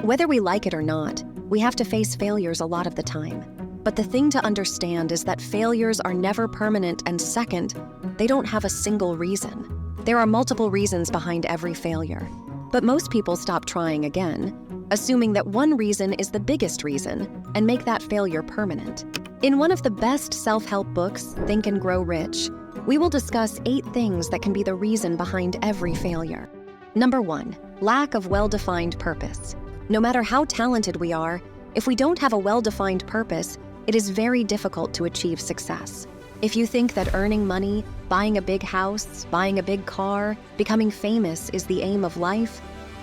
Whether we like it or not, we have to face failures a lot of the time. But the thing to understand is that failures are never permanent, and second, they don't have a single reason. There are multiple reasons behind every failure. But most people stop trying again, assuming that one reason is the biggest reason, and make that failure permanent. In one of the best self-help books, Think and Grow Rich, we will discuss 8 things that can be the reason behind every failure. Number 1, lack of well-defined purpose. No matter how talented we are, if we don't have a well-defined purpose, it is very difficult to achieve success. If you think that earning money, buying a big house, buying a big car, becoming famous is the aim of life,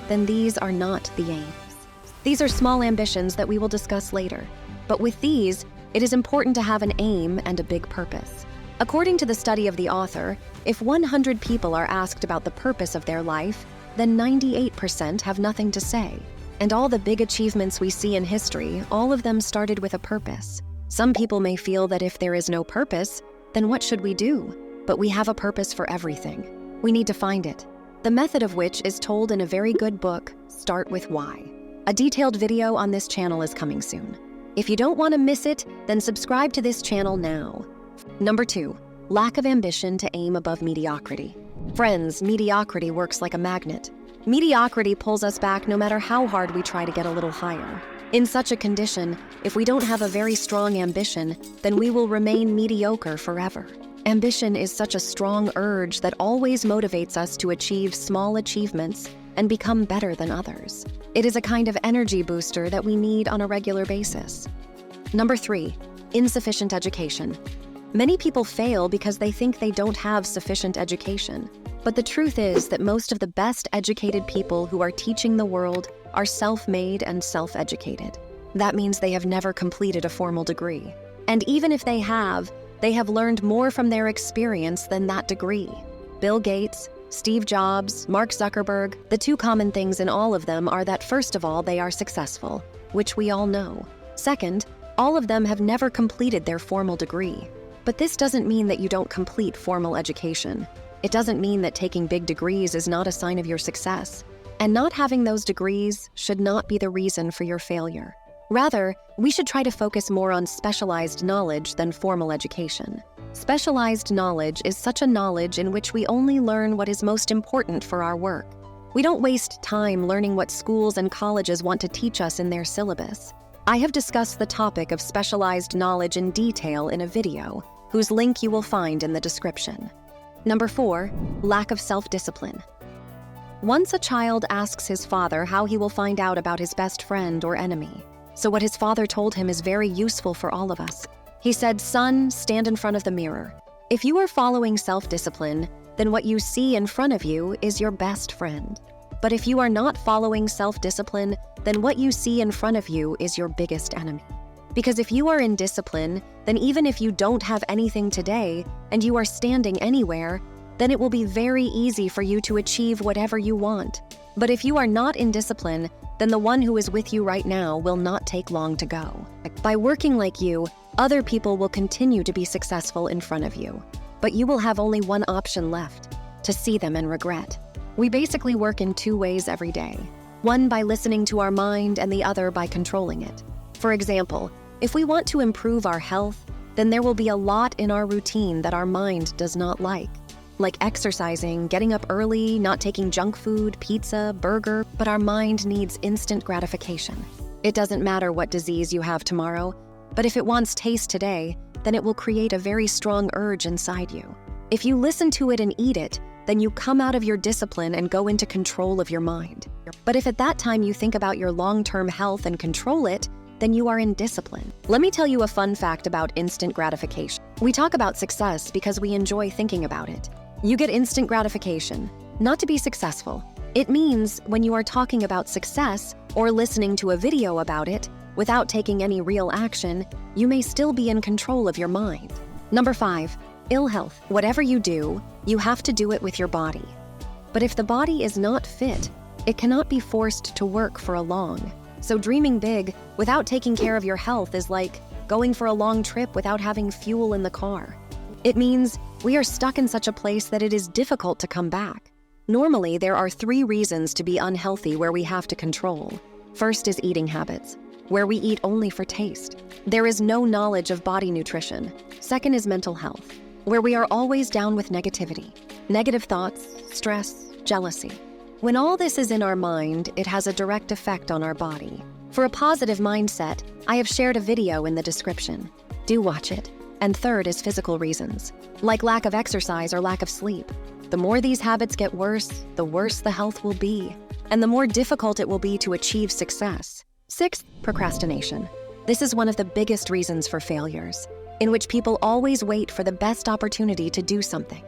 then these are not the aims. These are small ambitions that we will discuss later. But with these, it is important to have an aim and a big purpose. According to the study of the author, if 100 people are asked about the purpose of their life, then 98% have nothing to say. And all the big achievements we see in history, all of them started with a purpose. Some people may feel that if there is no purpose, then what should we do? But we have a purpose for everything. We need to find it. The method of which is told in a very good book, Start With Why. A detailed video on this channel is coming soon. If you don't want to miss it, then subscribe to this channel now. Number 2, lack of ambition to aim above mediocrity. Friends, mediocrity works like a magnet. Mediocrity pulls us back no matter how hard we try to get a little higher. In such a condition, if we don't have a very strong ambition, then we will remain mediocre forever. Ambition is such a strong urge that always motivates us to achieve small achievements and become better than others. It is a kind of energy booster that we need on a regular basis. Number 3, insufficient education. Many people fail because they think they don't have sufficient education. But the truth is that most of the best educated people who are teaching the world are self-made and self-educated. That means they have never completed a formal degree. And even if they have learned more from their experience than that degree. Bill Gates, Steve Jobs, Mark Zuckerberg, the 2 common things in all of them are that first of all, they are successful, which we all know. Second, all of them have never completed their formal degree. But this doesn't mean that you don't complete formal education. It doesn't mean that taking big degrees is not a sign of your success. And not having those degrees should not be the reason for your failure. Rather, we should try to focus more on specialized knowledge than formal education. Specialized knowledge is such a knowledge in which we only learn what is most important for our work. We don't waste time learning what schools and colleges want to teach us in their syllabus. I have discussed the topic of specialized knowledge in detail in a video, whose link you will find in the description. Number 4, lack of self-discipline. Once a child asks his father how he will find out about his best friend or enemy. So what his father told him is very useful for all of us. He said, "Son, stand in front of the mirror. If you are following self-discipline, then what you see in front of you is your best friend. But if you are not following self-discipline, then what you see in front of you is your biggest enemy. Because if you are in discipline, then even if you don't have anything today and you are standing anywhere, then it will be very easy for you to achieve whatever you want. But if you are not in discipline, then the one who is with you right now will not take long to go. By working like you, other people will continue to be successful in front of you. But you will have only one option left, to see them and regret. We basically work in 2 ways every day. One by listening to our mind and the other by controlling it. For example, if we want to improve our health, then there will be a lot in our routine that our mind does not like exercising, getting up early, not taking junk food, pizza, burger, but our mind needs instant gratification. It doesn't matter what disease you have tomorrow, but if it wants taste today, then it will create a very strong urge inside you. If you listen to it and eat it, then you come out of your discipline and go into control of your mind. But if at that time you think about your long-term health and control it, then you are in discipline. Let me tell you a fun fact about instant gratification. We talk about success because we enjoy thinking about it. You get instant gratification, not to be successful. It means when you are talking about success or listening to a video about it without taking any real action, you may still be in control of your mind. Number 5, ill health. Whatever you do, you have to do it with your body. But if the body is not fit, it cannot be forced to work for a long. So dreaming big without taking care of your health is like going for a long trip without having fuel in the car. It means we are stuck in such a place that it is difficult to come back. Normally, there are 3 reasons to be unhealthy where we have to control. First is eating habits, where we eat only for taste. There is no knowledge of body nutrition. Second is mental health, where we are always down with negativity, negative thoughts, stress, jealousy. When all this is in our mind, it has a direct effect on our body. For a positive mindset, I have shared a video in the description. Do watch it. And third is physical reasons, like lack of exercise or lack of sleep. The more these habits get worse, the worse the health will be, and the more difficult it will be to achieve success. Sixth, procrastination. This is one of the biggest reasons for failures, in which people always wait for the best opportunity to do something.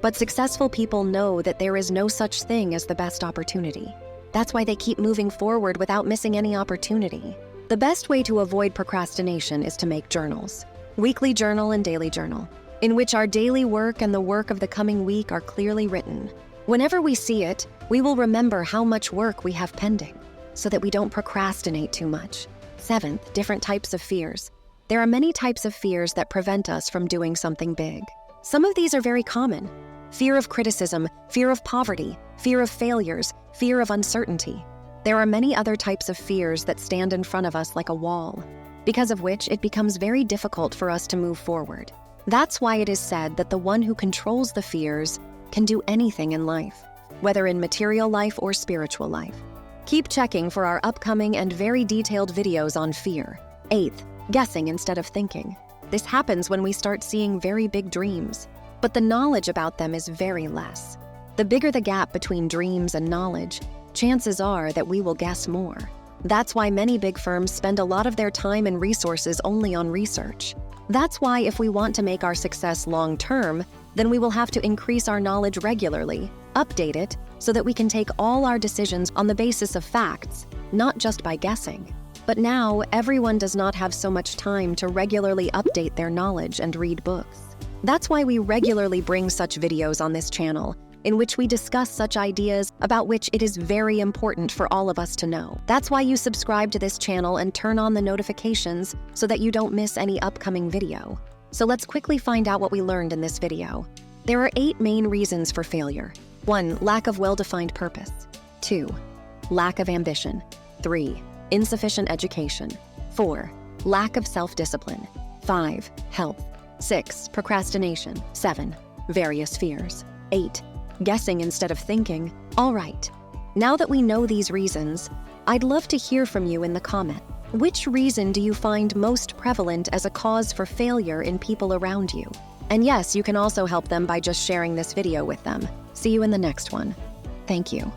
But successful people know that there is no such thing as the best opportunity. That's why they keep moving forward without missing any opportunity. The best way to avoid procrastination is to make journals. Weekly journal and daily journal, in which our daily work and the work of the coming week are clearly written. Whenever we see it, we will remember how much work we have pending, so that we don't procrastinate too much. Seventh, different types of fears. There are many types of fears that prevent us from doing something big. Some of these are very common. Fear of criticism, fear of poverty, fear of failures, fear of uncertainty. There are many other types of fears that stand in front of us like a wall, because of which it becomes very difficult for us to move forward. That's why it is said that the one who controls the fears can do anything in life, whether in material life or spiritual life. Keep checking for our upcoming and very detailed videos on fear. Eighth, guessing instead of thinking. This happens when we start seeing very big dreams, but the knowledge about them is very less. The bigger the gap between dreams and knowledge, chances are that we will guess more. That's why many big firms spend a lot of their time and resources only on research. That's why if we want to make our success long-term, then we will have to increase our knowledge regularly, update it, so that we can take all our decisions on the basis of facts, not just by guessing. But now, everyone does not have so much time to regularly update their knowledge and read books. That's why we regularly bring such videos on this channel, in which we discuss such ideas about which it is very important for all of us to know. That's why you subscribe to this channel and turn on the notifications so that you don't miss any upcoming video. So let's quickly find out what we learned in this video. There are 8 main reasons for failure. 1. Lack of well-defined purpose. 2. Lack of ambition. 3. Insufficient education. 4. Lack of self-discipline. 5. Health. 6. Procrastination. 7. Various fears. 8. Guessing instead of thinking. All right. Now that we know these reasons, I'd love to hear from you in the comment. Which reason do you find most prevalent as a cause for failure in people around you? And yes, you can also help them by just sharing this video with them. See you in the next one. Thank you.